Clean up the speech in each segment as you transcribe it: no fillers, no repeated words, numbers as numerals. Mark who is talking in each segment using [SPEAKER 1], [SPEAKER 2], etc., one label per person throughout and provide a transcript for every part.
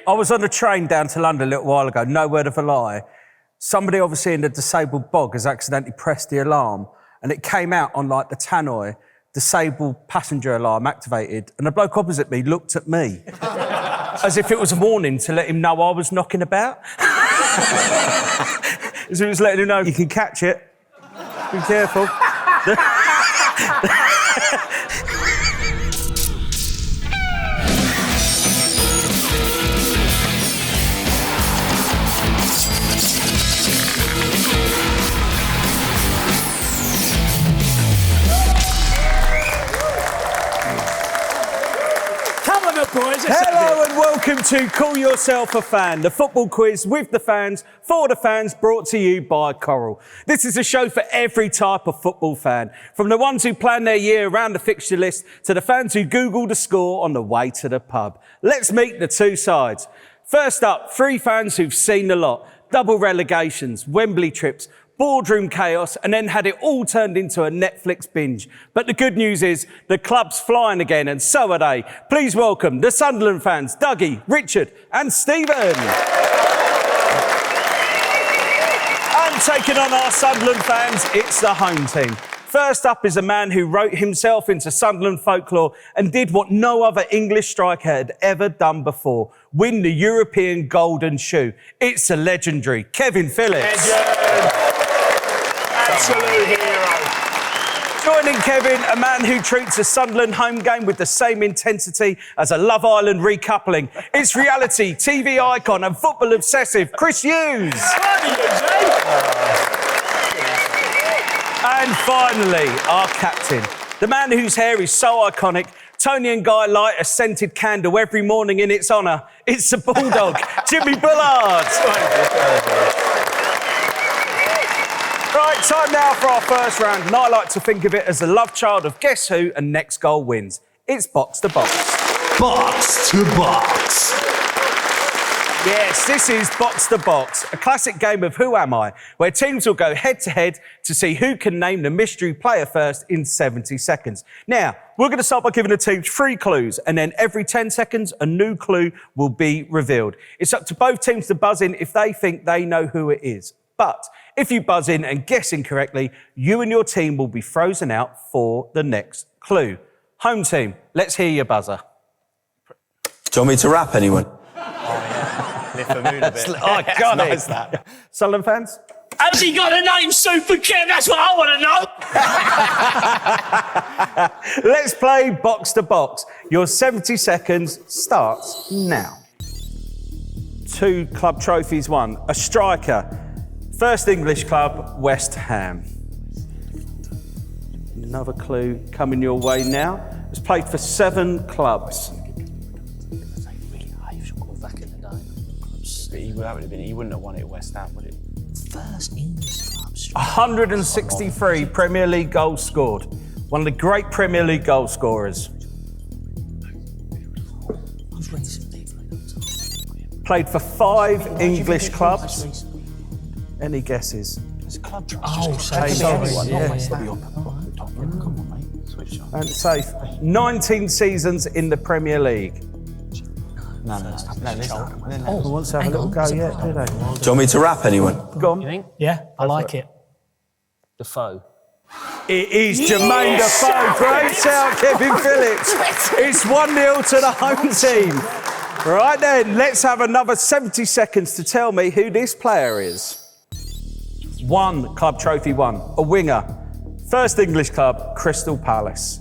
[SPEAKER 1] I was on a train down to London a little while ago, no word of a lie. Somebody obviously in the disabled bog has accidentally pressed the alarm and it came out on like the tannoy, disabled passenger alarm activated, and the bloke opposite me looked at me as if it was a warning to let him know I was knocking about. As he was letting him know, you can catch it. Be careful.
[SPEAKER 2] Boys,
[SPEAKER 1] hello and welcome to Call Yourself a Fan, the football quiz with the fans, for the fans, brought to you by Coral. This is a show for every type of football fan, from the ones who plan their year around the fixture list to the fans who Google the score on the way to the pub. Let's meet the two sides. First up, three fans who've seen a lot: double relegations, Wembley trips, boardroom chaos, and then had it all turned into a Netflix binge. But the good news is the club's flying again, and so are they. Please welcome the Sunderland fans, Dougie, Richard and Stephen. And taking on our Sunderland fans, it's the home team. First up is a man who wrote himself into Sunderland folklore and did what no other English striker had ever done before: win the European Golden Shoe. It's the legendary Kevin Phillips.
[SPEAKER 2] Absolute hero.
[SPEAKER 1] Joining Kevin, a man who treats a Sunderland home game with the same intensity as a Love Island recoupling. It's reality TV icon and football obsessive Chris Hughes. And finally, our captain, the man whose hair is so iconic, Tony and Guy light a scented candle every morning in its honour. It's the Bulldog, Jimmy Bullard. Right, time now for our first round, and I like to think of it as the love child of Guess Who and Next Goal Wins. It's Box to Box.
[SPEAKER 3] Box to Box.
[SPEAKER 1] Yes, this is Box to Box, a classic game of Who Am I, where teams will go head-to-head to see who can name the mystery player first in 70 seconds. Now, we're going to start by giving the teams 3 clues, and then every 10 seconds, a new clue will be revealed. It's up to both teams to buzz in if they think they know who it is. But if you buzz in and guess incorrectly, you and your team will be frozen out for the next clue. Home team, let's hear your buzzer.
[SPEAKER 3] Do you want me to rap anyone?
[SPEAKER 2] Lift the mood a bit.
[SPEAKER 1] Oh, God,
[SPEAKER 2] nice that.
[SPEAKER 1] Sunderland fans?
[SPEAKER 2] Has he got a name, Super Kev? That's what I want to know.
[SPEAKER 1] Let's play Box to Box. Your 70 seconds starts now. 2 club trophies won. A striker. First English club, West Ham. Another clue coming your way now. It's played for 7 clubs.
[SPEAKER 4] He wouldn't have won it at West Ham, would it?
[SPEAKER 5] First English clubs.
[SPEAKER 1] 163 Premier League goals scored. One of the great Premier League goal scorers. Played for 5 English clubs. Any guesses?
[SPEAKER 4] It's a club trophy.
[SPEAKER 5] Oh,
[SPEAKER 1] Sorry.
[SPEAKER 5] yeah.
[SPEAKER 4] Come on, mate. Switch on.
[SPEAKER 1] And safe. 19 seasons in the Premier League.
[SPEAKER 4] No, there's not.
[SPEAKER 1] Who wants to have a little go yet, do they?
[SPEAKER 3] Do you want me to rap anyone?
[SPEAKER 1] Go on.
[SPEAKER 4] You think?
[SPEAKER 5] Yeah, I like it.
[SPEAKER 4] Defoe.
[SPEAKER 1] It is Jermaine Defoe. Great shout, Kevin Phillips. It's 1-0 to the home team. Right then, let's have another 70 seconds to tell me who this player is. 1 club trophy won. A winger. First English club, Crystal Palace.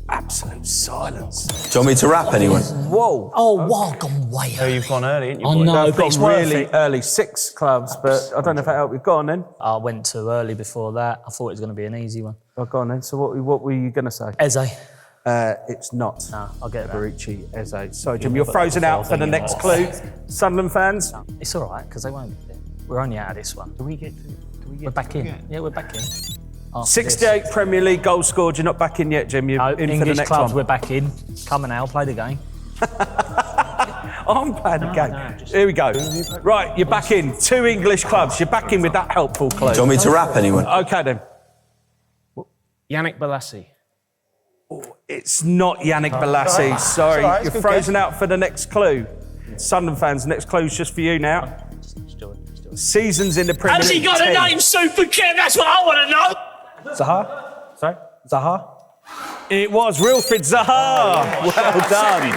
[SPEAKER 1] Absolute silence.
[SPEAKER 3] Do you want me to rap anyone?
[SPEAKER 1] Whoa.
[SPEAKER 5] Oh, wow, gone way
[SPEAKER 4] Oh,
[SPEAKER 5] over.
[SPEAKER 4] you've gone early, haven't you?
[SPEAKER 5] I
[SPEAKER 4] boy?
[SPEAKER 5] know.
[SPEAKER 1] I've
[SPEAKER 5] but
[SPEAKER 1] got
[SPEAKER 5] it's worth
[SPEAKER 1] really
[SPEAKER 5] it.
[SPEAKER 1] early 6 clubs, but I don't know if that helped you. Go on then.
[SPEAKER 5] I went too early before that. I thought it was going to be an easy one.
[SPEAKER 1] Oh, go on then. So what were you going to say?
[SPEAKER 5] Eze.
[SPEAKER 1] It's not.
[SPEAKER 5] No, I'll get that.
[SPEAKER 1] Barici Eze. Sorry, Jim, you're frozen out for the next clue. Sunderland fans?
[SPEAKER 5] It's all right, because they won't. We're only out of this one. We're back in. Yeah, we're back in. After
[SPEAKER 1] 68
[SPEAKER 5] this.
[SPEAKER 1] Premier League goals scored. You're not back in yet, Jim. You're
[SPEAKER 5] No,
[SPEAKER 1] in for the
[SPEAKER 5] English
[SPEAKER 1] next
[SPEAKER 5] clubs,
[SPEAKER 1] one.
[SPEAKER 5] we're back in. Come on now, play the game.
[SPEAKER 1] I'm playing the game. Here we go. Right, you're back in. 2 English clubs. You're back in with that helpful clue.
[SPEAKER 3] Do you want me to rap anyone?
[SPEAKER 1] Okay then.
[SPEAKER 4] Yannick Bolasie.
[SPEAKER 1] It's not Yannick Bolasie. Sorry,
[SPEAKER 2] all right, it's
[SPEAKER 1] you're
[SPEAKER 2] good
[SPEAKER 1] frozen out for the next clue. Sunderland fans, next clue's just for you now.
[SPEAKER 5] Just do it.
[SPEAKER 1] Seasons in the Premier
[SPEAKER 2] Has he
[SPEAKER 1] League.
[SPEAKER 2] got a
[SPEAKER 1] 10.
[SPEAKER 2] name, Super Kev? That's what I want to know.
[SPEAKER 6] Zaha? Sorry? Zaha?
[SPEAKER 1] It was Wilfried Zaha. Well done.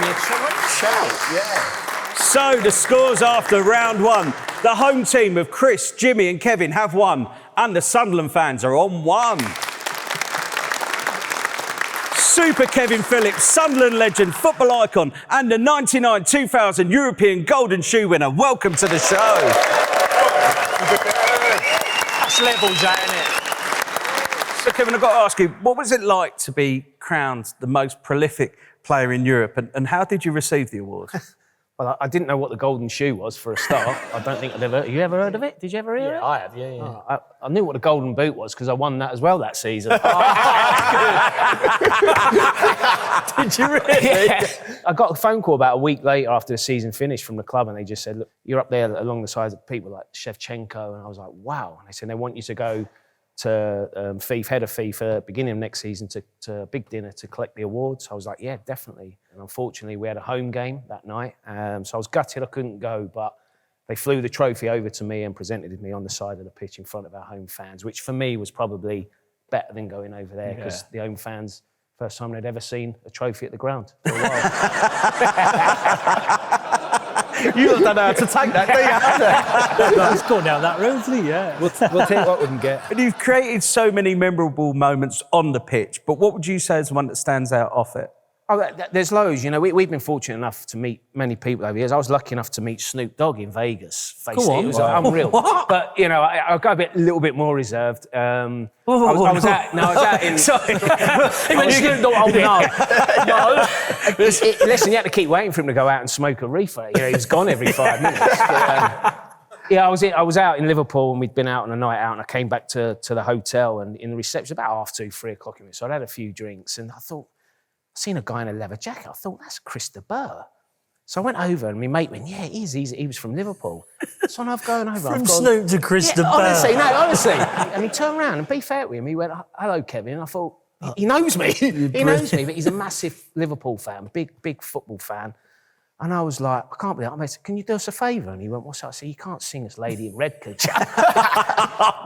[SPEAKER 1] So the scores after round one. The home team of Chris, Jimmy and Kevin have won, and the Sunderland fans are on one. Super Kevin Phillips, Sunderland legend, football icon, and the 99-2000 European Golden Shoe winner. Welcome to the show.
[SPEAKER 4] That's levels, that, isn't it?
[SPEAKER 1] So Kevin, I've got to ask you, what was it like to be crowned the most prolific player in Europe, and how did you receive the award?
[SPEAKER 7] Well, I didn't know what the golden shoe was for a start. I don't think I'd ever... You ever heard of it? Did you ever hear it?
[SPEAKER 4] I have, yeah.
[SPEAKER 7] Oh, I knew what the golden boot was because I won that as well that season.
[SPEAKER 1] Did you really?
[SPEAKER 7] Yeah. I got a phone call about a week later after the season finished from the club, and they just said, look, you're up there along the sides of people like Shevchenko, and I was like, wow. And they said they want you to go to head of FIFA, beginning of next season, to a big dinner to collect the awards. I was like, yeah, definitely. And unfortunately, we had a home game that night, so I was gutted I couldn't go, but they flew the trophy over to me and presented it to me on the side of the pitch in front of our home fans, which for me was probably better than going over there, because the home fans, first time they'd ever seen a trophy at the ground for a while.
[SPEAKER 1] You don't know how to take that, do you?
[SPEAKER 5] He's gone down that road, hasn't he? Yeah.
[SPEAKER 6] We'll take what we can get.
[SPEAKER 1] And you've created so many memorable moments on the pitch, but what would you say is the one that stands out off it?
[SPEAKER 7] Oh, there's loads. You know, we've been fortunate enough to meet many people over the years. I was lucky enough to meet Snoop Dogg in Vegas. It was unreal.
[SPEAKER 1] What?
[SPEAKER 7] But you know, I got a little bit more reserved. I was out in.
[SPEAKER 1] Sorry.
[SPEAKER 7] When Snoop Dogg, oh no. Listen, you had to keep waiting for him to go out and smoke a reefer. You know, he was gone every 5 minutes. But, yeah, I was out in Liverpool, and we'd been out on a night out, and I came back to the hotel, and in the reception about 2:30, 3 o'clock in it. So I'd had a few drinks, and I thought, I seen a guy in a leather jacket. I thought, that's Chris de Burgh. So I went over, and my mate went, yeah, he was from Liverpool. So I'm going over.
[SPEAKER 5] From Snoop to Chris de Burgh.
[SPEAKER 7] Honestly. And he turned around, and be fair with him, he went, hello, Kevin. And I thought, he knows me. He knows me, but he's a massive Liverpool fan, big football fan. And I was like, I can't believe it. I said, can you do us a favour? And he went, what's that? I said, you can't sing us Lady in Red, could you?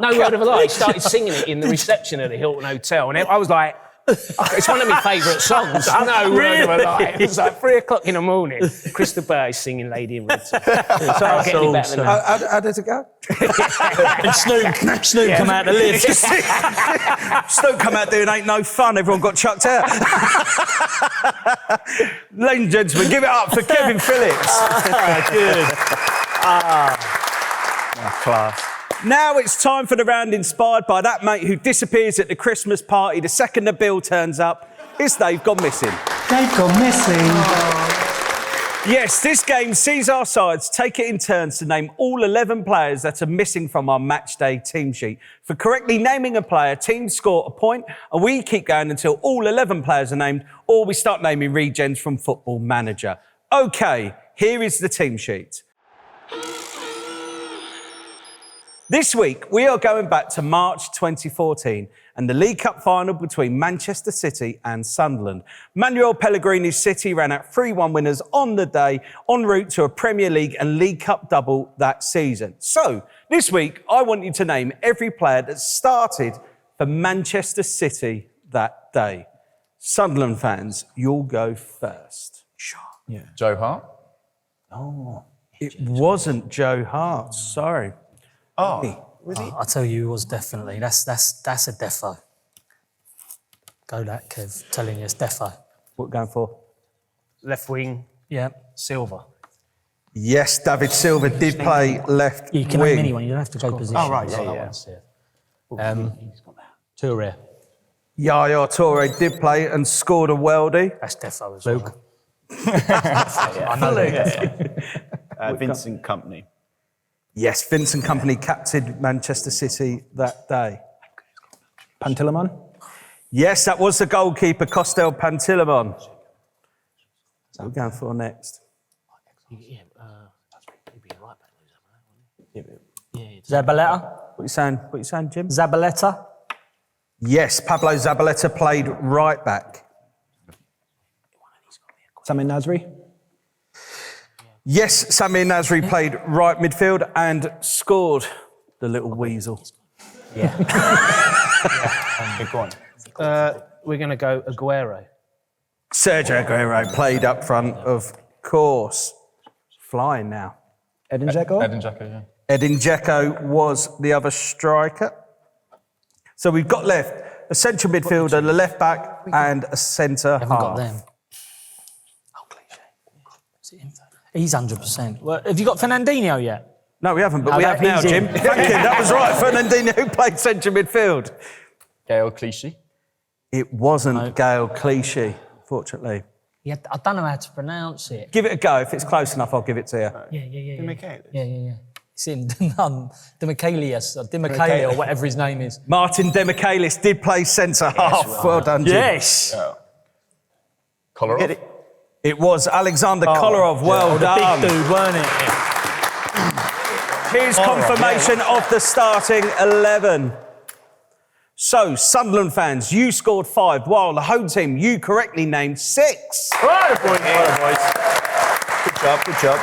[SPEAKER 7] No word of a lie. He started singing it in the reception at the Hilton Hotel. And I was like, it's one of my favourite songs. No word of a lie. It was like 3 o'clock in the morning. Chris de Burgh is singing Lady in Red. So I'll get any better than that.
[SPEAKER 6] How does it go?
[SPEAKER 5] And Snoop come out the lift.
[SPEAKER 1] Snoop come out doing ain't no fun. Everyone got chucked out. Ladies and gentlemen, give it up for Kevin Phillips. Good. Class. Now it's time for the round inspired by that mate who disappears at the Christmas party the second the bill turns up. It's They've Gone Missing.
[SPEAKER 6] They've gone missing.
[SPEAKER 1] Yes, this game sees our sides take it in turns to name all 11 players that are missing from our matchday team sheet. For correctly naming a player, teams score a point, and we keep going until all 11 players are named, or we start naming regens from Football Manager. OK, here is the team sheet. This week, we are going back to March 2014 and the League Cup final between Manchester City and Sunderland. Manuel Pellegrini's City ran out 3-1 winners on the day, en route to a Premier League and League Cup double that season. So, this week, I want you to name every player that started for Manchester City that day. Sunderland fans, you'll go first. Sure.
[SPEAKER 8] Yeah. Joe Hart?
[SPEAKER 1] Oh, it wasn't Joe Hart, sorry.
[SPEAKER 8] Oh,
[SPEAKER 5] I'll tell you, it was definitely. That's a defo. Go that, Kev. Telling you, it's defo.
[SPEAKER 1] What are we going for?
[SPEAKER 7] Left wing,
[SPEAKER 5] Yeah.
[SPEAKER 7] Silver.
[SPEAKER 1] Yes, David Silva did play left
[SPEAKER 5] You can
[SPEAKER 1] wing.
[SPEAKER 5] name anyone. You don't have to go position.
[SPEAKER 7] Oh, right,
[SPEAKER 5] Yeah. Touré.
[SPEAKER 1] Yaya Toure did play and scored a worldie.
[SPEAKER 5] That's defo as well.
[SPEAKER 4] I know that.
[SPEAKER 2] Vincent Kompany.
[SPEAKER 1] Yes, Vincent Kompany captained Manchester City that day.
[SPEAKER 6] Pantilimon?
[SPEAKER 1] Yes, that was the goalkeeper, Costel Pantilimon. What are we going for next?
[SPEAKER 5] Zabaleta.
[SPEAKER 1] What are you saying, Jim?
[SPEAKER 5] Zabaleta.
[SPEAKER 1] Yes, Pablo Zabaleta played right back.
[SPEAKER 6] Sami Nasri.
[SPEAKER 1] Yes, Sami Nasri played right midfield and scored the little weasel.
[SPEAKER 4] Good one.
[SPEAKER 7] We're going to go Aguero.
[SPEAKER 1] Sergio Aguero played up front, of course. Flying now.
[SPEAKER 6] Edin Dzeko.
[SPEAKER 8] Edin Dzeko, yeah.
[SPEAKER 1] Edin Dzeko was the other striker. So we've got left a central midfielder, a left back, and a centre
[SPEAKER 5] Haven't
[SPEAKER 1] half.
[SPEAKER 5] got them. Oh, cliche. Is it him? He's 100%. Well, have you got Fernandinho yet?
[SPEAKER 1] No, we haven't, but
[SPEAKER 5] No,
[SPEAKER 1] we have now,
[SPEAKER 5] he's
[SPEAKER 1] Jim.
[SPEAKER 5] in.
[SPEAKER 1] Thank you, that was right. Fernandinho who played central midfield.
[SPEAKER 8] Gael Clichy.
[SPEAKER 1] It wasn't Gael Clichy, fortunately.
[SPEAKER 5] Yeah, I don't know how to pronounce it.
[SPEAKER 1] Give it a go. If it's close enough, I'll give it to you.
[SPEAKER 5] Yeah. It's in Demichaelis or Demichaeli or whatever his name is.
[SPEAKER 1] Martin Demichaelis did play centre half. Well done, Jim.
[SPEAKER 5] Yes.
[SPEAKER 8] Kolarov.
[SPEAKER 1] It was Alexander Kolarov. Well done.
[SPEAKER 5] Big dude, weren't it?
[SPEAKER 1] Here's confirmation of the starting 11. So, Sunderland fans, you scored 5, while the home team, you correctly named 6.
[SPEAKER 4] Good job.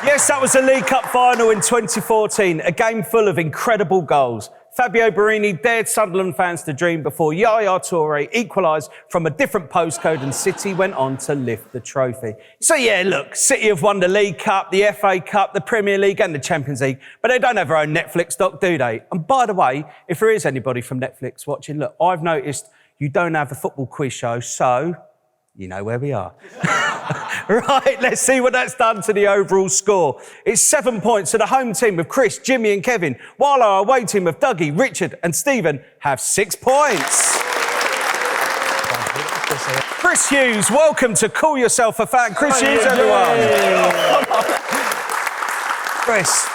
[SPEAKER 1] Yes, that was the League Cup final in 2014, a game full of incredible goals. Fabio Borini dared Sunderland fans to dream before Yaya Toure equalised from a different postcode and City went on to lift the trophy. So yeah, look, City have won the League Cup, the FA Cup, the Premier League and the Champions League, but they don't have their own Netflix doc, do they? And by the way, if there is anybody from Netflix watching, look, I've noticed you don't have a football quiz show, so you know where we are. Right, let's see what that's done to the overall score. It's 7 points to the home team of Chris, Jimmy and Kevin, while our away team of Dougie, Richard and Stephen have 6 points. Chris Hughes, welcome to Call Yourself a Fan. Chris Hughes, everyone. Chris,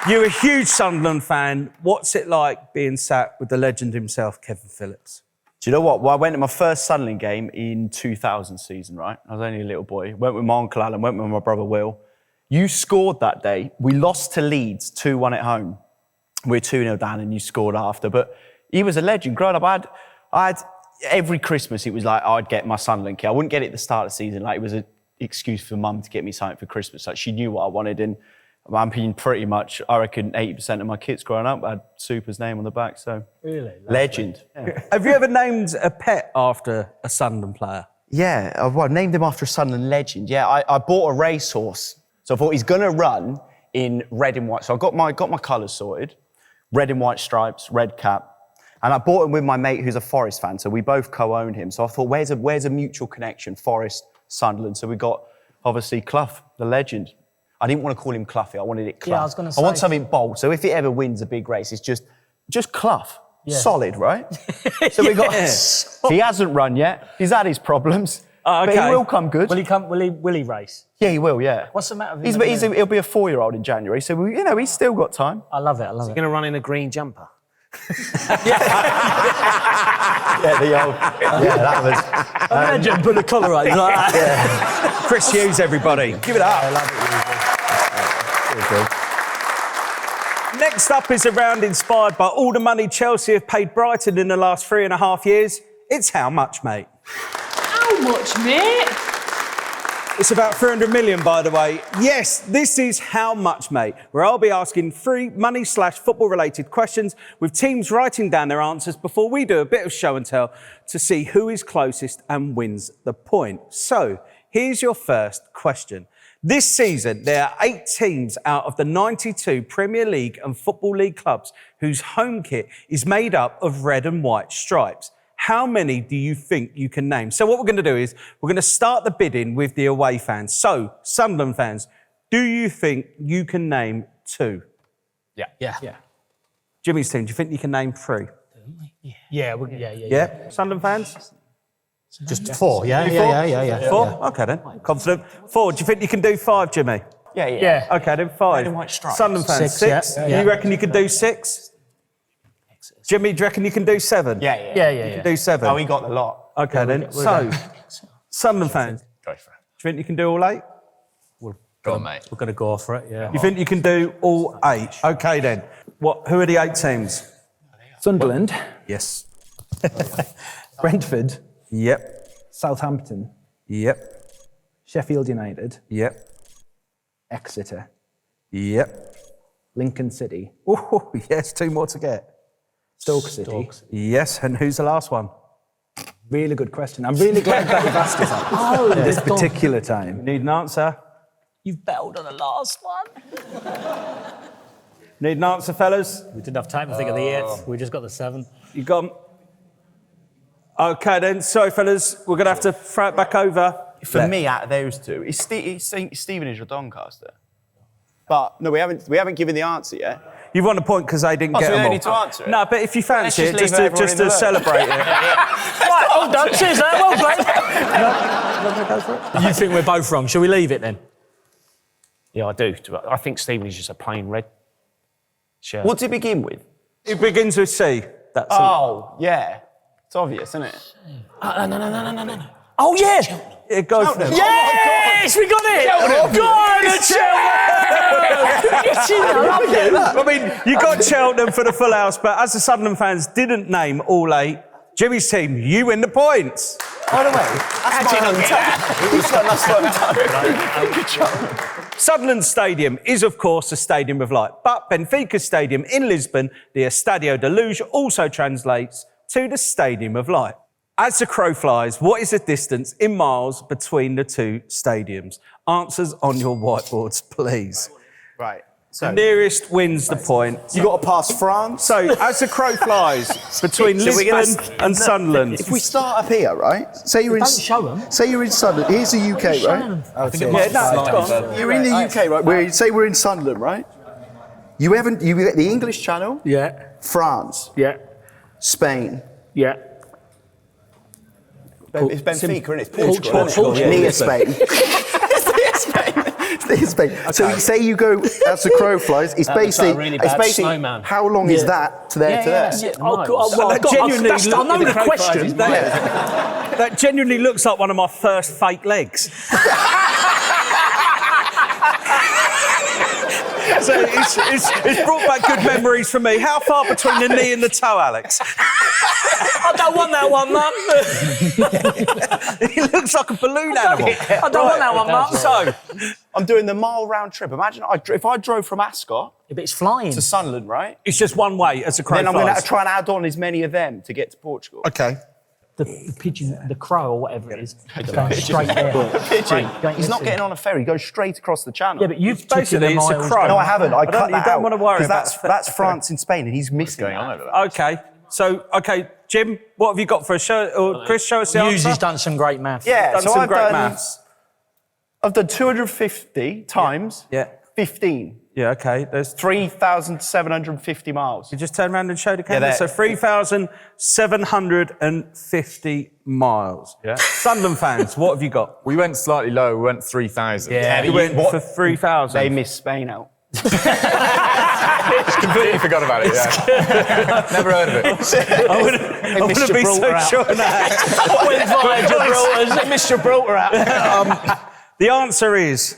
[SPEAKER 1] you're a huge Sunderland fan. What's it like being sat with the legend himself, Kevin Phillips?
[SPEAKER 4] Do you know what? Well, I went to my first Sunderland game in 2000 season, right? I was only a little boy. Went with my uncle Alan, went with my brother Will. You scored that day. We lost to Leeds 2-1 at home. We were 2-0 down and you scored after. But he was a legend. Growing up, I had every Christmas, it was like I'd get my Sunderland kit. I wouldn't get it at the start of the season. Like it was an excuse for mum to get me something for Christmas. Like she knew what I wanted. And I'm being pretty much, I reckon 80% of my kits growing up had Super's name on the back. So
[SPEAKER 5] Really?
[SPEAKER 4] legend. Yeah.
[SPEAKER 1] Have you ever named a pet after a Sunderland player?
[SPEAKER 4] Yeah, I named him after a Sunderland legend. Yeah, I bought a racehorse. So I thought he's going to run in red and white. So I got my colours sorted, red and white stripes, red cap. And I bought him with my mate who's a Forest fan. So we both co-own him. So I thought, where's a mutual connection? Forest, Sunderland. So we got, obviously, Clough, the legend. I didn't want to call him Cloughie. I wanted it Clough.
[SPEAKER 5] Yeah, I was gonna
[SPEAKER 4] I want
[SPEAKER 5] say.
[SPEAKER 4] something bold. So if it ever wins a big race, it's just Clough.
[SPEAKER 5] Yeah.
[SPEAKER 4] Solid, right? So we got. He hasn't run yet. He's had his problems.
[SPEAKER 1] Oh, okay.
[SPEAKER 4] But he will come good.
[SPEAKER 5] Will he race?
[SPEAKER 4] Yeah, he will. Yeah.
[SPEAKER 5] What's the matter with him?
[SPEAKER 4] He'll be a 4-year-old in January. So he's still got time.
[SPEAKER 5] I love it.
[SPEAKER 7] Going to run in a green jumper.
[SPEAKER 4] Yeah, the old. Yeah, that was.
[SPEAKER 5] Imagine put a collar on. Like that.
[SPEAKER 1] Chris Hughes, everybody. Give it up.
[SPEAKER 4] I love it.
[SPEAKER 1] Next up is a round inspired by all the money Chelsea have paid Brighton in the last 3.5 years. It's how much, mate?
[SPEAKER 9] How much, mate?
[SPEAKER 1] It's about 300 million, by the way. Yes, this is how much, mate, where I'll be asking 3 money/football related questions with teams writing down their answers before we do a bit of show and tell to see who is closest and wins the point. So, here's your first question. This season, there are 8 teams out of the 92 Premier League and Football League clubs whose home kit is made up of red and white stripes. How many do you think you can name? So what we're going to do is we're going to start the bidding with the away fans. So, Sunderland fans, do you think you can name 2?
[SPEAKER 5] Yeah.
[SPEAKER 1] Jimmy's team, do you think you can name 3?
[SPEAKER 5] Yeah.
[SPEAKER 1] Yeah? Sunderland fans?
[SPEAKER 6] Just 4, yeah.
[SPEAKER 1] 4? Okay then. Confident. 4. Do you think you can do 5, Jimmy?
[SPEAKER 4] Yeah.
[SPEAKER 1] Okay then, 5.
[SPEAKER 4] Red and white stripes.
[SPEAKER 1] Sunderland fans, 6.
[SPEAKER 5] Yeah.
[SPEAKER 1] You reckon you could do 6? Jimmy, do you reckon you can do 7?
[SPEAKER 5] Yeah.
[SPEAKER 1] Do 7.
[SPEAKER 4] Oh, he got the lot.
[SPEAKER 1] Okay then. So, Sunderland fans, do
[SPEAKER 8] Go for it.
[SPEAKER 1] you think you can do all 8?
[SPEAKER 8] Go on, mate.
[SPEAKER 5] We're going to go for it, yeah.
[SPEAKER 1] You think you can do all 8? Okay then. Who are the 8 teams?
[SPEAKER 6] Sunderland,
[SPEAKER 1] Yes.
[SPEAKER 6] Brentford,
[SPEAKER 1] Yep.
[SPEAKER 6] Southampton,
[SPEAKER 1] Yep.
[SPEAKER 6] Sheffield United,
[SPEAKER 1] Yep.
[SPEAKER 6] Exeter,
[SPEAKER 1] Yep.
[SPEAKER 6] Lincoln City,
[SPEAKER 1] Oh, yes, 2 more to get.
[SPEAKER 6] Stoke City.
[SPEAKER 1] Yes, and who's the last one?
[SPEAKER 6] Really good question. I'm really glad that you've asked us that at this particular time.
[SPEAKER 1] Need an answer?
[SPEAKER 5] You've battled on the last one.
[SPEAKER 1] Need an answer, fellas?
[SPEAKER 10] We didn't have time to think of the 8th. We just got the 7th.
[SPEAKER 1] You got 'em? Okay, then. Sorry, fellas. We're going to have to throw it back over.
[SPEAKER 4] For me, out of those two, it's Stevenage or Doncaster. But no, we haven't given the answer yet.
[SPEAKER 1] You've won a point because they didn't
[SPEAKER 4] Oh,
[SPEAKER 1] get
[SPEAKER 4] so we
[SPEAKER 1] them
[SPEAKER 4] don't
[SPEAKER 1] all.
[SPEAKER 4] need to answer it?
[SPEAKER 1] No, but if you fancy it,
[SPEAKER 4] Let's
[SPEAKER 1] just
[SPEAKER 4] just
[SPEAKER 1] to,
[SPEAKER 4] leave everyone in the
[SPEAKER 1] celebrate it.
[SPEAKER 10] Right, all done. Cheers, there. Well played. You think we're both wrong? Shall we leave it then?
[SPEAKER 7] Yeah, I do. I think Stevenage is a plain red shirt.
[SPEAKER 4] What to begin with?
[SPEAKER 1] It begins with C. That's
[SPEAKER 4] Oh, yeah. It's obvious, isn't it?
[SPEAKER 10] No. Oh, yeah.
[SPEAKER 1] it. Go for it.
[SPEAKER 10] Yes, we got it.
[SPEAKER 1] I mean, you got Cheltenham for the full house, but as the Sunderland fans didn't name all 8, Jimmy's team, you win the points.
[SPEAKER 4] By the way, that's my hometown. He's got enough hometown. Good job.
[SPEAKER 1] Sunderland Stadium is, of course, a stadium of light, but Benfica Stadium in Lisbon, the Estadio da Luz, also translates to the Stadium of Light. As the crow flies, what is the distance in miles between the 2 stadiums? Answers on your whiteboards, please.
[SPEAKER 4] Right.
[SPEAKER 1] The
[SPEAKER 4] So
[SPEAKER 1] nearest wins the point.
[SPEAKER 4] you got to pass France.
[SPEAKER 1] So, as the crow flies between
[SPEAKER 4] So we're gonna-
[SPEAKER 1] Lisbon and Sunderland.
[SPEAKER 11] If we start up here, right? Say you're in.
[SPEAKER 10] Don't show 'em.
[SPEAKER 11] Say you're in Sunderland. Here's the UK, right?
[SPEAKER 10] I think
[SPEAKER 1] Yeah, no, it's gone.
[SPEAKER 11] You're in the UK, right? Say we're in Sunderland, right? You get the English Channel,
[SPEAKER 10] Yeah,
[SPEAKER 11] France,
[SPEAKER 10] yeah,
[SPEAKER 11] Spain,
[SPEAKER 10] yeah.
[SPEAKER 4] It's Benfica, and it's Portugal.
[SPEAKER 10] Portugal.
[SPEAKER 11] near Spain. It's near Spain. So say you go as the crow flies. It's
[SPEAKER 10] looks like a
[SPEAKER 11] basically.
[SPEAKER 10] really
[SPEAKER 11] It's
[SPEAKER 10] bad
[SPEAKER 11] basically.
[SPEAKER 10] snowman.
[SPEAKER 11] How long is that to there to there?
[SPEAKER 10] That's it. Oh, well,
[SPEAKER 1] That genuinely
[SPEAKER 10] I know the
[SPEAKER 1] crow flies
[SPEAKER 10] question.
[SPEAKER 1] is bad. That genuinely looks like one of my first fake legs. So it's brought back good memories for me. How far between the knee and the toe, Alex?
[SPEAKER 10] I don't want that one, Mum.
[SPEAKER 1] He looks like a balloon animal.
[SPEAKER 10] I don't want that one, Mum.
[SPEAKER 1] So,
[SPEAKER 4] I'm doing the mile round trip. Imagine if I drove from Ascot
[SPEAKER 10] Yeah, but it's flying.
[SPEAKER 4] to Sunderland, right?
[SPEAKER 1] it's just one way as a crow
[SPEAKER 4] Then I'm going
[SPEAKER 1] flies.
[SPEAKER 4] to try and add on as many of them to get to Portugal.
[SPEAKER 1] Okay.
[SPEAKER 10] The pigeon, the crow or whatever it is, going straight there.
[SPEAKER 4] Pigeon.
[SPEAKER 10] Right,
[SPEAKER 4] He's not getting on a ferry. He goes straight across the channel.
[SPEAKER 10] Yeah, but you've took
[SPEAKER 1] Basically,
[SPEAKER 10] the
[SPEAKER 1] it's a
[SPEAKER 10] miles
[SPEAKER 1] crow.
[SPEAKER 10] down.
[SPEAKER 4] No, I haven't. I cut
[SPEAKER 1] you
[SPEAKER 4] that
[SPEAKER 1] don't
[SPEAKER 4] out.
[SPEAKER 1] want to worry
[SPEAKER 4] 'cause
[SPEAKER 1] about
[SPEAKER 4] that's France and Spain, and he's missing
[SPEAKER 8] Going
[SPEAKER 4] that.
[SPEAKER 8] on over there.
[SPEAKER 1] Okay. So, Jim, what have you got for a show? Or Chris, show us the
[SPEAKER 10] Hughes
[SPEAKER 1] answer.
[SPEAKER 10] has done some great maths.
[SPEAKER 4] Yeah,
[SPEAKER 1] Done
[SPEAKER 4] so
[SPEAKER 1] some
[SPEAKER 4] I've
[SPEAKER 1] great
[SPEAKER 4] done,
[SPEAKER 1] maths.
[SPEAKER 4] I've done 250 times
[SPEAKER 1] Yeah.
[SPEAKER 4] 15.
[SPEAKER 1] Yeah, okay. There's
[SPEAKER 4] 3,750 miles.
[SPEAKER 1] You just turn around and show the camera.
[SPEAKER 4] there-
[SPEAKER 1] So 3,750 miles.
[SPEAKER 8] Yeah.
[SPEAKER 1] Sunderland fans, what have you got?
[SPEAKER 8] We went slightly low. We went 3,000.
[SPEAKER 4] Yeah,
[SPEAKER 1] You went for 3,000.
[SPEAKER 4] They missed Spain out.
[SPEAKER 8] Completely forgot about it, yeah. Never heard of it.
[SPEAKER 1] I wouldn't be so sure of that.
[SPEAKER 10] They missed Gibraltar out.
[SPEAKER 1] The answer is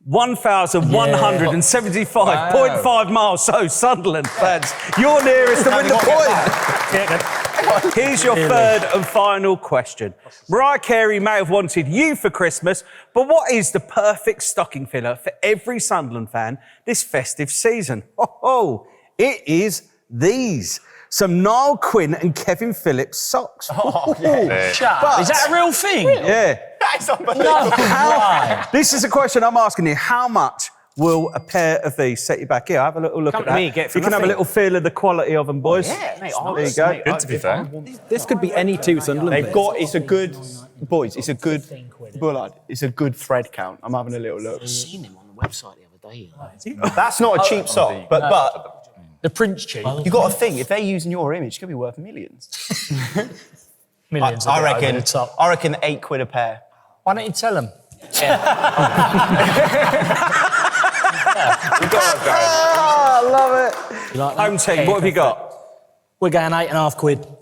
[SPEAKER 1] 1,175.5 miles. So, Sunderland fans, you're nearest to win the point. Here's your third and final question. Mariah Carey may have wanted you for Christmas, but what is the perfect stocking filler for every Sunderland fan this festive season? Oh, it is these. Some Niall Quinn and Kevin Phillips socks.
[SPEAKER 10] Is that a real thing?
[SPEAKER 1] Yeah.
[SPEAKER 4] That's unbelievable.
[SPEAKER 1] This is a question I'm asking you. How much will a pair of these set you back? Here, have a little look
[SPEAKER 7] Come
[SPEAKER 1] at
[SPEAKER 7] to
[SPEAKER 1] that.
[SPEAKER 7] me, get for
[SPEAKER 1] you can have a
[SPEAKER 7] nothing.
[SPEAKER 1] little feel of the quality of them, boys.
[SPEAKER 4] Yeah, mate,
[SPEAKER 1] There you go.
[SPEAKER 8] Good, to be fair.
[SPEAKER 6] This could be any 2 Sunderland
[SPEAKER 4] They've
[SPEAKER 6] players.
[SPEAKER 4] got, it's a good, boys, it's a good, Bullard, it's a good thread count. I'm having a little look.
[SPEAKER 10] I've seen him on the website the other day.
[SPEAKER 4] That's not a cheap sock, but
[SPEAKER 10] The Prince cheap.
[SPEAKER 4] you got to think, if they're using your image, it could be worth millions.
[SPEAKER 10] Millions.
[SPEAKER 4] I
[SPEAKER 10] a bit
[SPEAKER 4] reckon,
[SPEAKER 10] over the top.
[SPEAKER 4] I reckon £8 a pair.
[SPEAKER 10] Why don't you tell him?
[SPEAKER 1] I love it.
[SPEAKER 10] You like that?
[SPEAKER 1] Home team, what have you got?
[SPEAKER 10] We're going £8.50.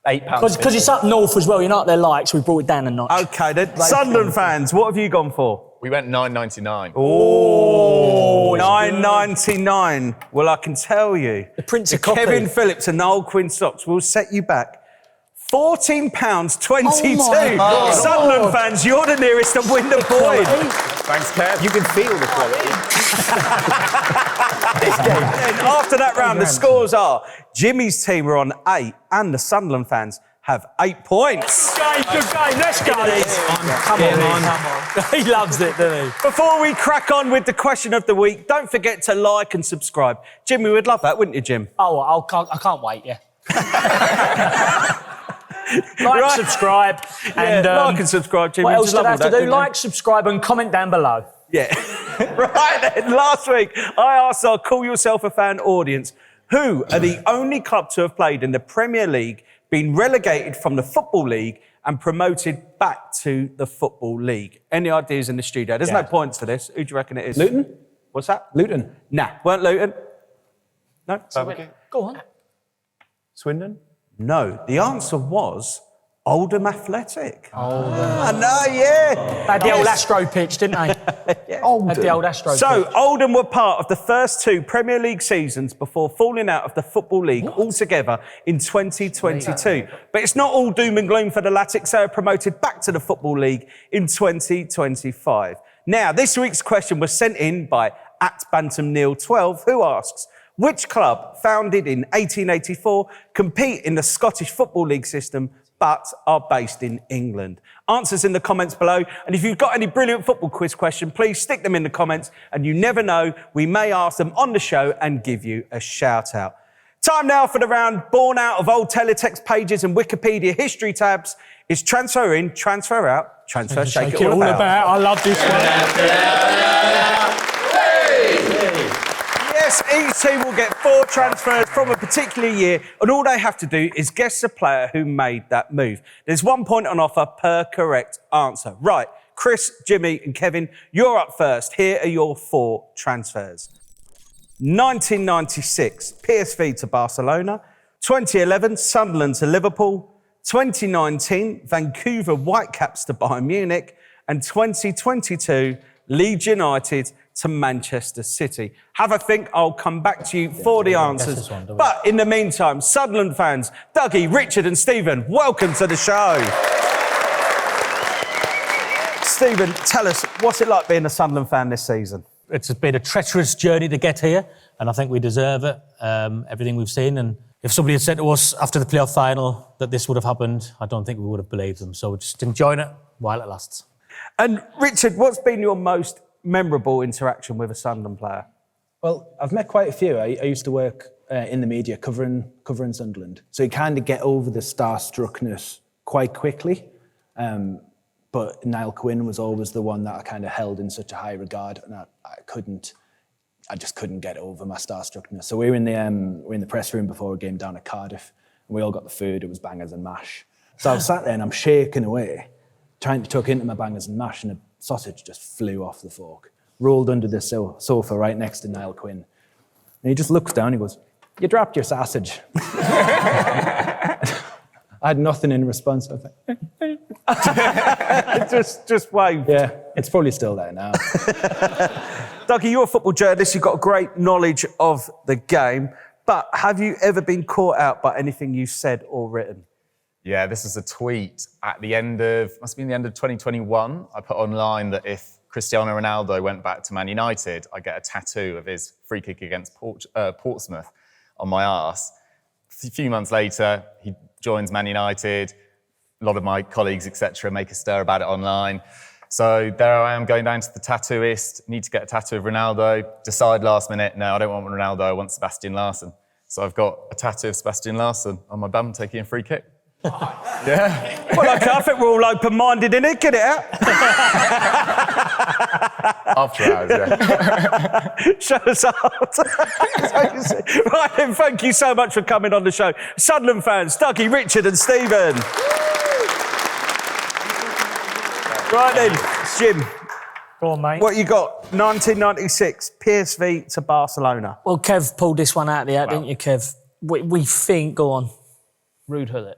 [SPEAKER 4] £8.
[SPEAKER 10] Because it's up north as well. You're not their like, so we brought it down a notch.
[SPEAKER 1] Okay, then. Sunderland fans, what have you gone for?
[SPEAKER 8] We went 9.99.
[SPEAKER 1] Oh, $9.99. Well, I can tell you,
[SPEAKER 10] The Prince of
[SPEAKER 1] Kevin
[SPEAKER 10] Copy.
[SPEAKER 1] Phillips and Noel Quinn socks will set you back £14.22.
[SPEAKER 10] Oh my God.
[SPEAKER 1] Sunderland fans, you're the nearest to win the point.
[SPEAKER 8] Thanks, Kev.
[SPEAKER 4] You can feel the quality.
[SPEAKER 1] And after that round, the scores are Jimmy's team are on 8 and the Sunderland fans have 8 points.
[SPEAKER 2] Good game, let's go.
[SPEAKER 10] Come on. He loves it, doesn't he?
[SPEAKER 1] Before we crack on with the question of the week, don't forget to like and subscribe. Jimmy would love that, wouldn't you, Jim?
[SPEAKER 10] Oh, I can't wait, yeah. Like, subscribe, and
[SPEAKER 1] like and subscribe, Jimmy.
[SPEAKER 10] what else
[SPEAKER 1] Just
[SPEAKER 10] do I
[SPEAKER 1] love
[SPEAKER 10] have to
[SPEAKER 1] all that,
[SPEAKER 10] do?
[SPEAKER 1] don't
[SPEAKER 10] Like, subscribe, and comment down below.
[SPEAKER 1] Yeah. Right then, last week, I asked our Call Yourself a Fan audience, who are the only club to have played in the Premier League, been relegated from the Football League and promoted back to the Football League? Any ideas in the studio? There's no points for this. Who do you reckon it is?
[SPEAKER 6] Luton?
[SPEAKER 1] What's that?
[SPEAKER 6] Luton.
[SPEAKER 1] Nah, weren't Luton. No?
[SPEAKER 10] Go on.
[SPEAKER 4] Swindon?
[SPEAKER 1] No, the answer was Oldham Athletic. I know, yeah.
[SPEAKER 10] Had the old Astro pitch, didn't they? Had the old Astro
[SPEAKER 1] So,
[SPEAKER 10] pitch.
[SPEAKER 1] Oldham were part of the first 2 Premier League seasons before falling out of the Football League altogether in 2022. But it's not all doom and gloom for the Latics. They were promoted back to the Football League in 2025. Now, this week's question was sent in by @BantamNeil12, who asks, which club, founded in 1884, compete in the Scottish Football League system but are based in England? Answers in the comments below. And if you've got any brilliant football quiz question, please stick them in the comments. And you never know, we may ask them on the show and give you a shout out. Time now for the round born out of old teletext pages and Wikipedia history tabs. It's transfer in, transfer out, transfer shake it all about.
[SPEAKER 10] I love this one.
[SPEAKER 1] Yes, each team will get 4 transfers from a particular year, and all they have to do is guess the player who made that move. There's 1 point on offer per correct answer. Right, Chris, Jimmy and Kevin, you're up first. Here are your 4 transfers. 1996, PSV to Barcelona. 2011, Sunderland to Liverpool. 2019, Vancouver Whitecaps to Bayern Munich. And 2022, Leeds United to Manchester City. Have a think. I'll come back to you for the answers. But in the meantime, Sunderland fans, Dougie, Richard and Stephen, welcome to the show. Stephen, tell us, what's it like being a Sunderland fan this season?
[SPEAKER 10] It's been a treacherous journey to get here, and I think we deserve it, everything we've seen. And if somebody had said to us after the playoff final that this would have happened, I don't think we would have believed them. So just enjoying it while it lasts.
[SPEAKER 1] And Richard, what's been your most memorable interaction with a Sunderland player?
[SPEAKER 6] Well, I've met quite a few. I used to work in the media covering Sunderland. So you kind of get over the starstruckness quite quickly. But Niall Quinn was always the one that I kind of held in such a high regard, and I just couldn't get over my starstruckness. So we were in the press room before a game down at Cardiff, and we all got the food. It was bangers and mash. So I was sat there and I'm shaking away, trying to tuck into my bangers and mash, and a sausage just flew off the fork, rolled under the sofa right next to Niall Quinn. And he just looks down, he goes, "You dropped your sausage." I had nothing in response. I was like,
[SPEAKER 1] just waved.
[SPEAKER 6] Yeah, it's probably still there now.
[SPEAKER 1] Dougie, you're a football journalist. You've got a great knowledge of the game. But have you ever been caught out by anything you've said or written?
[SPEAKER 8] Yeah, this is a tweet at the end of, must have been the end of 2021. I put online that if Cristiano Ronaldo went back to Man United, I'd get a tattoo of his free kick against Portsmouth on my arse. A few months later, he joins Man United. A lot of my colleagues, etc., make a stir about it online. So there I am going down to the tattooist, need to get a tattoo of Ronaldo, decide last minute, no, I don't want Ronaldo, I want Sebastian Larsson. So I've got a tattoo of Sebastian Larsson on my bum taking a free kick. Yeah.
[SPEAKER 1] Well, okay, I think we're all open-minded, innit? Get it out.
[SPEAKER 8] After hours, yeah.
[SPEAKER 1] Show us out. Right then, thank you so much for coming on the show. Sunderland fans, Dougie, Richard and Stephen. Right then, Jim.
[SPEAKER 10] Go on, mate.
[SPEAKER 1] What you got? 1996, PSV to Barcelona.
[SPEAKER 10] Well, Kev pulled this one out of the hat, didn't you, Kev? We think, go on.
[SPEAKER 7] Rude Hullet.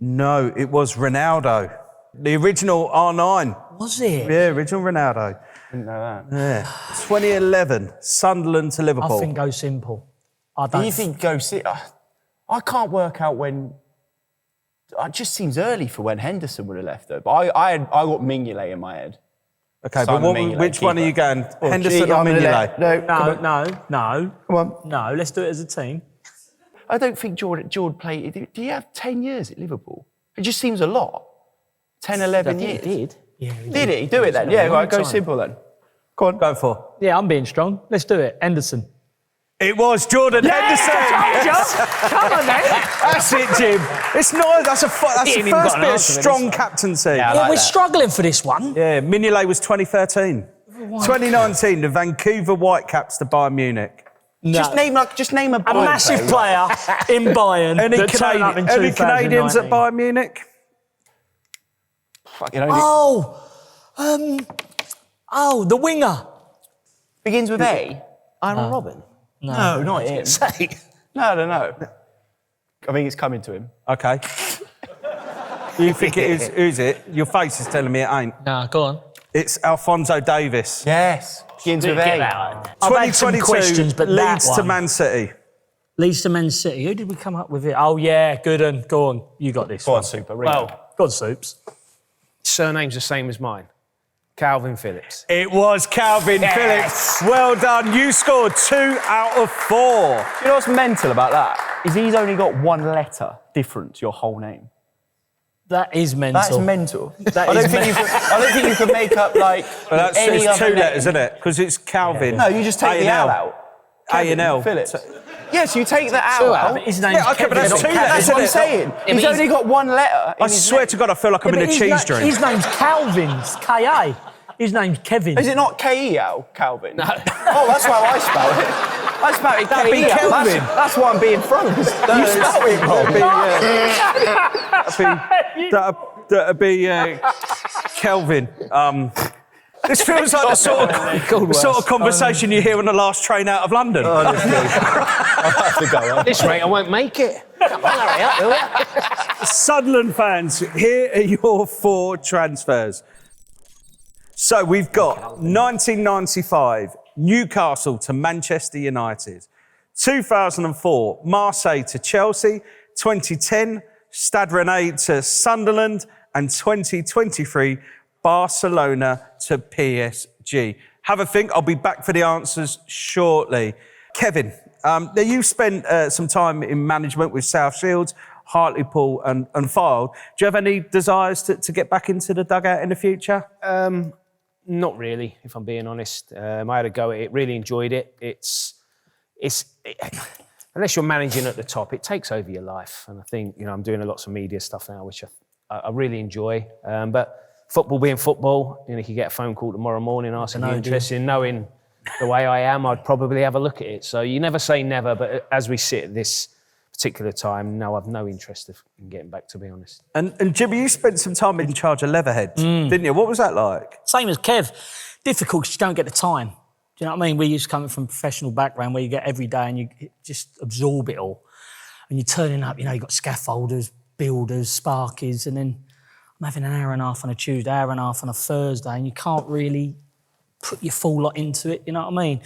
[SPEAKER 1] No, it was Ronaldo. The original R9.
[SPEAKER 10] Was it?
[SPEAKER 1] Yeah, original Ronaldo.
[SPEAKER 4] Didn't know that.
[SPEAKER 1] Yeah. 2011, Sunderland to Liverpool.
[SPEAKER 10] I think go simple. I don't.
[SPEAKER 4] Do you think go sit? I can't work out when It just seems early for when Henderson would have left, though. But I got Mignolet in my head.
[SPEAKER 1] Okay,
[SPEAKER 4] Simon
[SPEAKER 1] but
[SPEAKER 4] Mignolet,
[SPEAKER 1] which one are you going?
[SPEAKER 4] Oh,
[SPEAKER 1] Henderson
[SPEAKER 4] gee,
[SPEAKER 1] or
[SPEAKER 4] I'm gonna
[SPEAKER 1] Mignolet?
[SPEAKER 5] No.
[SPEAKER 4] Come on.
[SPEAKER 5] No, let's do it as a team.
[SPEAKER 4] I don't think George played. Did he have 10 years at Liverpool? It just seems a lot. 10, 11 years.
[SPEAKER 5] He did. Yeah, he
[SPEAKER 4] Did he? Do it then. Yeah, right, go simple then. Go on.
[SPEAKER 1] Go for.
[SPEAKER 5] Yeah, I'm being strong. Let's do it. Henderson.
[SPEAKER 1] It was Jordan Henderson.
[SPEAKER 5] Come on, then.
[SPEAKER 1] That's it, Jim. It's not. That's the
[SPEAKER 5] even
[SPEAKER 1] first
[SPEAKER 5] got an
[SPEAKER 1] bit of
[SPEAKER 5] answer for
[SPEAKER 1] strong
[SPEAKER 5] this.
[SPEAKER 1] captaincy.
[SPEAKER 5] Yeah, we're struggling for this one.
[SPEAKER 1] Yeah, Mignolet was 2013. 2019, the Vancouver Whitecaps to Bayern Munich.
[SPEAKER 5] No.
[SPEAKER 4] Just name a
[SPEAKER 5] A
[SPEAKER 4] Bayern
[SPEAKER 5] massive
[SPEAKER 4] player.
[SPEAKER 5] player in Bayern.
[SPEAKER 1] Any,
[SPEAKER 5] that turned up in
[SPEAKER 1] Any Canadians at
[SPEAKER 5] 2019.
[SPEAKER 1] Bayern Munich?
[SPEAKER 4] Fucking only
[SPEAKER 5] The winger.
[SPEAKER 4] begins with A.
[SPEAKER 5] Aaron Robin.
[SPEAKER 4] No, not him.
[SPEAKER 5] Say.
[SPEAKER 4] No. I think it's coming to him.
[SPEAKER 1] Okay. You think it is? Who's it? Your face is telling me it ain't.
[SPEAKER 5] No, go on.
[SPEAKER 1] It's Alphonso Davies.
[SPEAKER 4] Yes. Begins with
[SPEAKER 5] Get
[SPEAKER 4] A.
[SPEAKER 5] that one. I've had some
[SPEAKER 1] 2022
[SPEAKER 5] questions, but that
[SPEAKER 1] leads to
[SPEAKER 5] one.
[SPEAKER 1] Man City.
[SPEAKER 5] Leeds to Man City. Who did we come up with it? Oh, yeah, good one. Go on. You got this
[SPEAKER 4] Go on,
[SPEAKER 5] one.
[SPEAKER 4] Super.
[SPEAKER 5] Well, God, Soups.
[SPEAKER 7] Surname's the same as mine. Calvin Phillips.
[SPEAKER 1] It was Calvin Phillips. Well done. You scored 2 out of 4.
[SPEAKER 4] You know what's mental about that? Is he's only got one letter different to your whole name.
[SPEAKER 5] That is mental.
[SPEAKER 4] That's mental.
[SPEAKER 5] That
[SPEAKER 4] I don't
[SPEAKER 5] is
[SPEAKER 4] think you can make up like
[SPEAKER 1] Well,
[SPEAKER 4] any
[SPEAKER 1] it's
[SPEAKER 4] other
[SPEAKER 1] 2
[SPEAKER 4] name.
[SPEAKER 1] letters, isn't it? Because it's Calvin.
[SPEAKER 4] No, you just take the L out.
[SPEAKER 1] A&L.
[SPEAKER 4] Phillips. Yes, you take the L out.
[SPEAKER 5] His name's
[SPEAKER 1] Yeah, okay, but that's
[SPEAKER 5] Kevin.
[SPEAKER 1] 2 letters,
[SPEAKER 4] That's what I'm
[SPEAKER 1] isn't it?
[SPEAKER 4] saying. He's only got one letter.
[SPEAKER 1] I swear to God, I feel like I'm in a cheese drink.
[SPEAKER 5] His name's Calvin's. K.A. His name's Kevin.
[SPEAKER 4] Is it not K-E-L, Calvin?
[SPEAKER 5] No.
[SPEAKER 4] Oh, that's how I spell it. I spell it
[SPEAKER 1] That'd be
[SPEAKER 4] K-E-L.
[SPEAKER 1] Kelvin.
[SPEAKER 4] That's why I'm being thrown. You spell it wrong.
[SPEAKER 1] That'd be Kelvin. This feels like the sort of conversation you hear on the last train out of London.
[SPEAKER 7] At this rate, I won't make it. Come on, hurry up, will ya?
[SPEAKER 1] Sunderland fans, here are your 4 transfers. So we've got 1995, Newcastle to Manchester United. 2004, Marseille to Chelsea. 2010, Stade Rennais to Sunderland. And 2023, Barcelona to PSG. Have a think. I'll be back for the answers shortly. Kevin, now you spent some time in management with South Shields, Hartlepool and Fylde. Do you have any desires to get back into the dugout in the future?
[SPEAKER 7] Not really, if I'm being honest. I had a go at it, really enjoyed it. Unless you're managing at the top, it takes over your life. And I think, I'm doing lots of media stuff now, which I really enjoy. But football being football, you could get a phone call tomorrow morning asking if you're interested in knowing the way I am, I'd probably have a look at it. So you never say never, but as we sit at this particular time, no, I've no interest in getting back, to be honest.
[SPEAKER 1] And Jimmy, you spent some time in charge of Leatherhead, didn't you? What was that like?
[SPEAKER 5] Same as Kev. Difficult because you don't get the time. Do you know what I mean? We're used to coming from a professional background where you get every day and you just absorb it all. And you're turning up, you've got scaffolders, builders, sparkies, and then I'm having an hour and a half on a Tuesday, hour and a half on a Thursday, and you can't really put your full lot into it, you know what I mean?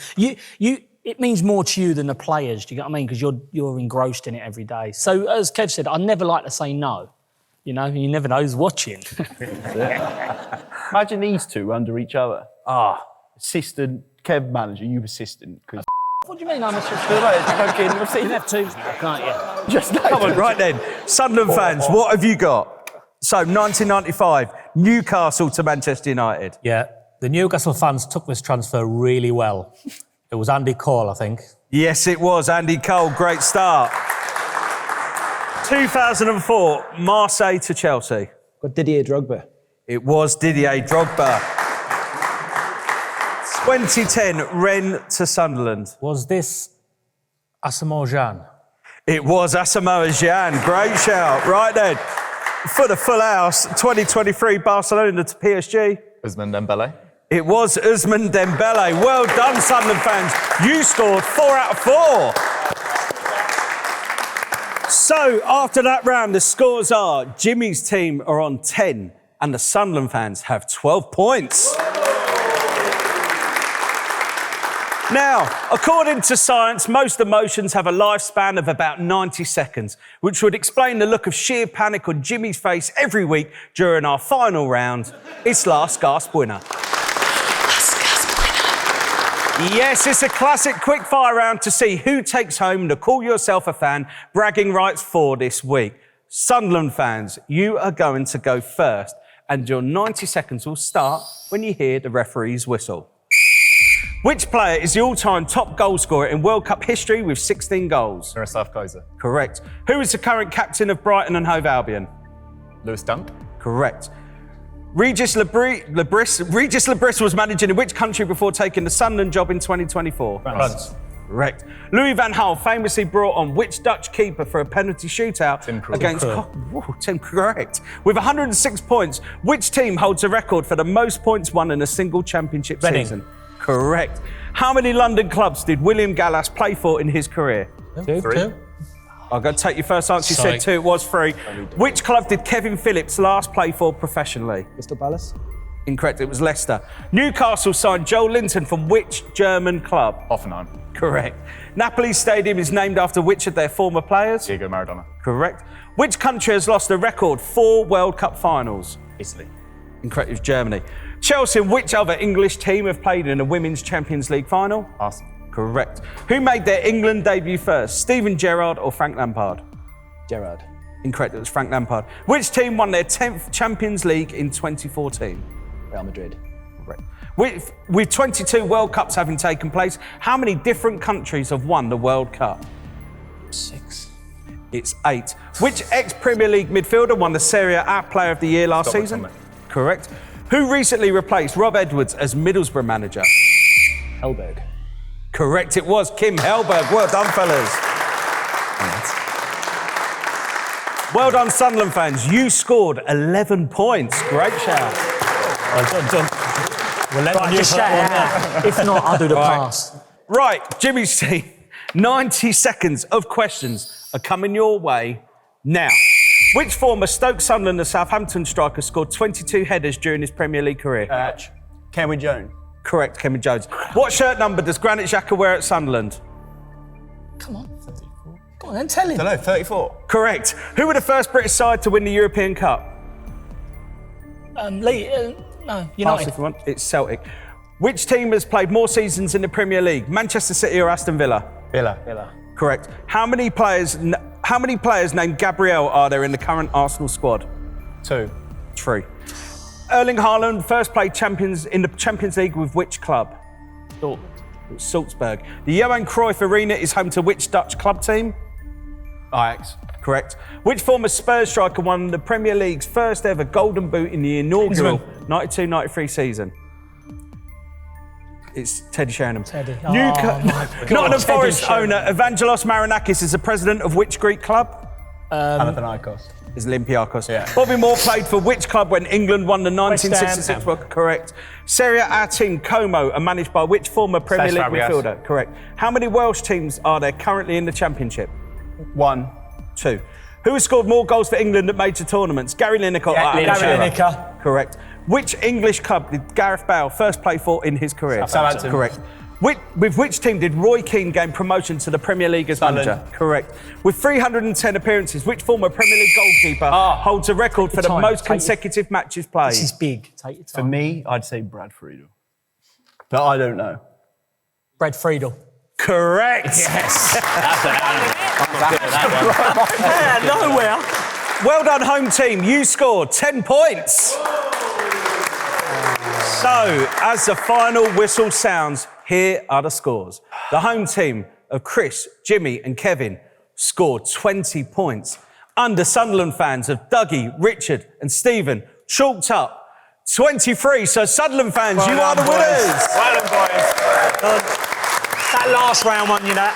[SPEAKER 5] It means more to you than the players, do you get what I mean? Because you're engrossed in it every day. So as Kev said, I never like to say no. You never know who's watching.
[SPEAKER 4] Imagine these two under each other. Assistant, Kev manager, you assistant.
[SPEAKER 5] What do you mean I'm a
[SPEAKER 4] I've seen
[SPEAKER 5] have two now, can't you?
[SPEAKER 4] Just like
[SPEAKER 1] Come on, right then. Sunderland fans, what have you got? So, 1995, Newcastle to Manchester United.
[SPEAKER 10] Yeah, the Newcastle fans took this transfer really well. It was Andy Cole, I think.
[SPEAKER 1] Yes, it was. Andy Cole, great start. 2004, Marseille to Chelsea.
[SPEAKER 6] Got Didier Drogba.
[SPEAKER 1] It was Didier Drogba. 2010, Rennes to Sunderland.
[SPEAKER 10] Was this Asamoah Gyan?
[SPEAKER 1] It was Asamoah Gyan. Great shout. Right then. For the full house, 2023, Barcelona to PSG.
[SPEAKER 8] Ousmane Dembele.
[SPEAKER 1] It was Ousmane Dembele. Well done, Sunderland fans. You scored 4 out of 4. So, after that round, the scores are Jimmy's team are on 10 and the Sunderland fans have 12 points. Now, according to science, most emotions have a lifespan of about 90 seconds, which would explain the look of sheer panic on Jimmy's face every week during our final round. It's Last Gasp winner. Yes, it's a classic quick-fire round to see who takes home the Call Yourself a Fan bragging rights for this week. Sunderland fans, you are going to go first, and your 90 seconds will start when you hear the referee's whistle. Which player is the all-time top goal scorer in World Cup history with 16 goals?
[SPEAKER 8] Miroslav Klose.
[SPEAKER 1] Correct. Who is the current captain of Brighton and Hove Albion?
[SPEAKER 8] Lewis Dunk.
[SPEAKER 1] Correct. Regis Lebris was managing in which country before taking the Sunderland job in 2024?
[SPEAKER 8] France.
[SPEAKER 1] Correct. Louis van Gaal famously brought on which Dutch keeper for a penalty shootout against... Tim, correct. With 106 points, which team holds the record for the most points won in a single championship season? Correct. How many London clubs did William Gallas play for in his career?
[SPEAKER 10] Two.
[SPEAKER 1] I'm going to take your first answer. You said 2, it was 3. Which club did Kevin Phillips last play for professionally?
[SPEAKER 6] Crystal Palace?
[SPEAKER 1] Incorrect, it was Leicester. Newcastle signed Joel Linton from which German club?
[SPEAKER 8] Hoffenheim.
[SPEAKER 1] Correct. Napoli Stadium is named after which of their former players?
[SPEAKER 8] Diego Maradona.
[SPEAKER 1] Correct. Which country has lost a record 4 World Cup finals?
[SPEAKER 8] Italy.
[SPEAKER 1] Incorrect, it was Germany. Chelsea and which other English team have played in a Women's Champions League final?
[SPEAKER 8] Arsenal.
[SPEAKER 1] Correct. Who made their England debut first, Steven Gerrard or Frank Lampard?
[SPEAKER 6] Gerrard.
[SPEAKER 1] Incorrect, it was Frank Lampard. Which team won their 10th Champions League in 2014?
[SPEAKER 6] Real Madrid.
[SPEAKER 1] Correct. With 22 World Cups having taken place, how many different countries have won the World Cup?
[SPEAKER 10] 6.
[SPEAKER 1] It's 8. Which ex-Premier League midfielder won the Serie A Player of the Year last season? Correct. Who recently replaced Rob Edwards as Middlesbrough manager?
[SPEAKER 6] Hellberg.
[SPEAKER 1] Correct, it was Kim Hellberg. Well done, fellas. Well done, Sunderland fans. You scored 11 points. Great shout.
[SPEAKER 10] Well done. We'll let
[SPEAKER 5] Right, just shout it out. If not, I'll do the pass.
[SPEAKER 1] Right, Jimmy's team. 90 seconds of questions are coming your way now. Which former Stoke, Sunderland and Southampton striker scored 22 headers during his Premier League career?
[SPEAKER 4] Kenwyne Jones.
[SPEAKER 1] Correct, Kevin Jones. What shirt number does Granit Xhaka wear at Sunderland?
[SPEAKER 5] Come on. Go on then, tell him.
[SPEAKER 4] I don't know, 34.
[SPEAKER 1] Correct. Who were the first British side to win the European Cup?
[SPEAKER 5] No,
[SPEAKER 1] Pass
[SPEAKER 5] United.
[SPEAKER 1] if you want. It's Celtic. Which team has played more seasons in the Premier League? Manchester City or Aston Villa?
[SPEAKER 4] Villa.
[SPEAKER 1] Correct. How many players named Gabriel are there in the current Arsenal squad?
[SPEAKER 4] 2.
[SPEAKER 1] 3. Erling Haaland first played in the Champions League with which club?
[SPEAKER 5] Dortmund.
[SPEAKER 1] Salzburg. The Johan Cruyff Arena is home to which Dutch club team?
[SPEAKER 4] Ajax.
[SPEAKER 1] Correct. Which former Spurs striker won the Premier League's first ever Golden Boot in the inaugural 92-93 season? It's Teddy Sheringham.
[SPEAKER 5] Teddy.
[SPEAKER 1] Nottingham Forest owner Evangelos Marinakis is the president of which Greek club?
[SPEAKER 4] Panathinaikos.
[SPEAKER 1] Is Olympiacos.
[SPEAKER 4] Yeah.
[SPEAKER 1] Bobby Moore played for which club when England won the 1966 World Cup? Correct. Serie A team Como are managed by which former Premier League midfielder? Correct. How many Welsh teams are there currently in the Championship?
[SPEAKER 4] 1.
[SPEAKER 1] 2. Who has scored more goals for England at major tournaments? Gary Lineker or Alan
[SPEAKER 5] Gary
[SPEAKER 1] Shearer?
[SPEAKER 5] Lineker.
[SPEAKER 1] Correct. Which English club did Gareth Bale first play for in his career?
[SPEAKER 4] Southampton.
[SPEAKER 1] Correct. With which team did Roy Keane gain promotion to the Premier League as manager? Correct. With 310 appearances, which former Premier League goalkeeper holds a record for the most consecutive matches played?
[SPEAKER 5] This is big. Take your time.
[SPEAKER 4] For me, I'd say Brad Friedel. But I don't know.
[SPEAKER 5] Brad Friedel.
[SPEAKER 1] Correct.
[SPEAKER 5] Yes. Nowhere.
[SPEAKER 1] Well done, home team. You scored 10 points. So, as the final whistle sounds, here are the scores. The home team of Chris, Jimmy and Kevin scored 20 points. Under Sunderland fans of Dougie, Richard and Stephen chalked up 23. So Sunderland fans, you are the winners.
[SPEAKER 7] Well done, boys.
[SPEAKER 5] That last round won you that.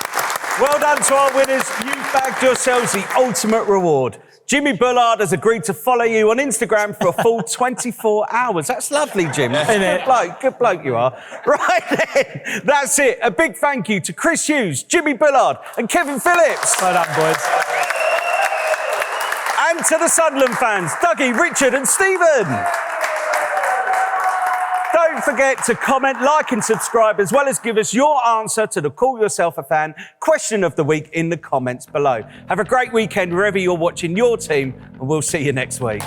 [SPEAKER 1] Well done to our winners. You bagged yourselves the ultimate reward. Jimmy Bullard has agreed to follow you on Instagram for a full 24 hours. That's lovely, Jim. Good bloke you are. Right then, that's it. A big thank you to Chris Hughes, Jimmy Bullard and Kevin Phillips.
[SPEAKER 5] Well done, boys.
[SPEAKER 1] And to the Sunderland fans, Dougie, Richard and Stephen. Don't Don't forget to comment, like and subscribe, as well as give us your answer to the Call Yourself a Fan question of the week in the comments below. Have a great weekend wherever you're watching your team, and we'll see you next week.